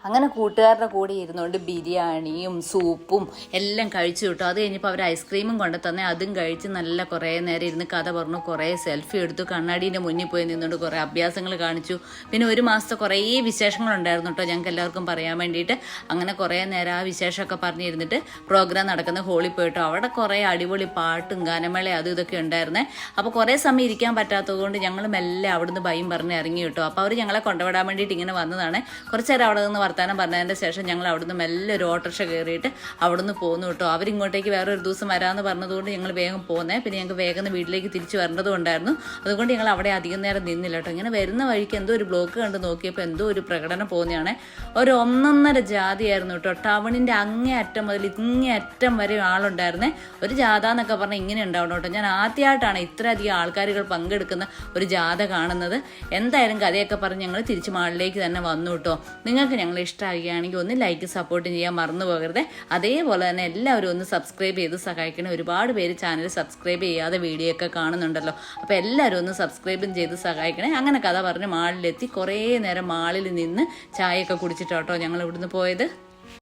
അങ്ങനെ കൂട്ടുകാരുടെ കൂടെ ഇരുന്നുകൊണ്ട് ബിരിയാണിയും സൂപ്പും എല്ലാം കഴിച്ചു കിട്ടും. അത് കഴിഞ്ഞപ്പോൾ അവർ ഐസ്ക്രീമും കൊണ്ട് തന്നെ അതും കഴിച്ച് നല്ല കുറേ നേരം ഇരുന്ന് കഥ പറഞ്ഞു, കുറേ സെൽഫി എടുത്തു, കണ്ണാടീൻ്റെ മുന്നിൽ പോയി നിന്നുകൊണ്ട് കുറേ അഭ്യാസങ്ങൾ കാണിച്ചു. പിന്നെ ഒരു മാസത്തെ കുറേ വിശേഷങ്ങളുണ്ടായിരുന്നു കേട്ടോ ഞങ്ങൾക്ക് എല്ലാവർക്കും പറയാൻ വേണ്ടിയിട്ട്. അങ്ങനെ കുറേ നേരം ആ വിശേഷമൊക്കെ പറഞ്ഞിരുന്നിട്ട് പ്രോഗ്രാം നടക്കുന്ന ഹോളിൽ പോയിട്ടോ. അവിടെ കുറേ അടിപൊളി പാട്ടും ഗാനമേള അതും ഇതൊക്കെ ഉണ്ടായിരുന്നേ. അപ്പോൾ കുറേ സമയം ഇരിക്കാൻ പറ്റാത്തത് കൊണ്ട് ഞങ്ങൾ മെല്ലെ അവിടുന്ന് ഭയം പറഞ്ഞ് ഇറങ്ങി കേട്ടോ. അപ്പോൾ അവർ ഞങ്ങളെ കൊണ്ടുവിടാൻ വേണ്ടിയിട്ട് ഇങ്ങനെ വന്നതാണ്. കുറച്ച് നേരം അവിടെ നിന്ന് വർത്താനം പറഞ്ഞതിൻ്റെ ശേഷം ഞങ്ങൾ അവിടുന്ന് മെല്ലെ ഒരു ഓട്ടോറിക്ഷ കയറിയിട്ട് അവിടുന്ന് പോന്നു കേട്ടോ. അവരിങ്ങോട്ടേക്ക് വേറൊരു ദിവസം വരാമെന്ന് പറഞ്ഞതുകൊണ്ട് ഞങ്ങൾ വേഗം പോന്നേ. പിന്നെ ഞങ്ങൾക്ക് വേഗം വീട്ടിലേക്ക് തിരിച്ചു വരേണ്ടതും ഉണ്ടായിരുന്നു. അതുകൊണ്ട് ഞങ്ങൾ അവിടെ അധികം നേരം നിന്നില്ല കേട്ടോ. ഇങ്ങനെ വരുന്ന വഴിക്ക് എന്തോ ഒരു ബ്ലോക്ക് കണ്ട് നോക്കിയപ്പോൾ എന്തോ ഒരു പ്രകടനം പോകുന്നതാണ്. ഒരു ഒന്നൊന്നര ജാതിയായിരുന്നു കേട്ടോ. ടൗണിൻ്റെ അങ്ങേ അറ്റം മുതൽ ഇങ്ങേ അറ്റം വരെ ആളുണ്ടായിരുന്നേ. ഒരു ജാഥ എന്നൊക്കെ പറഞ്ഞാൽ ഇങ്ങനെ ഉണ്ടാവണം കേട്ടോ. ഞാൻ ആദ്യമായിട്ടാണ് ഇത്രയധികം ആൾക്കാരുകൾ പങ്കെടുക്കുന്ന ഒരു ജാഥ കാണുന്നത്. എന്തായാലും കഥയൊക്കെ പറഞ്ഞ് ഞങ്ങൾ തിരിച്ച് മാളിലേക്ക് തന്നെ വന്നു കേട്ടോ. നിങ്ങൾക്ക് ഞങ്ങൾ ഇഷ്ടമാകുകയാണെങ്കിൽ ഒന്ന് ലൈക്ക് സപ്പോർട്ട് ചെയ്യാൻ മറന്നു പോകരുത്. അതേപോലെ തന്നെ എല്ലാവരും ഒന്ന് സബ്സ്ക്രൈബ് ചെയ്ത് സഹായിക്കണം. ഒരുപാട് പേര് ചാനൽ സബ്സ്ക്രൈബ് ചെയ്യാതെ വീഡിയോ ഒക്കെ കാണുന്നുണ്ടല്ലോ. അപ്പോൾ എല്ലാവരും ഒന്ന് സബ്സ്ക്രൈബും ചെയ്ത് സഹായിക്കണേ. അങ്ങനെ കഥ പറഞ്ഞ് മാളിലെത്തി കുറേ നേരം മാളിൽ നിന്ന് ചായയൊക്കെ കുടിച്ചിട്ടോ ഞങ്ങൾ ഇവിടുന്ന് പോയത്.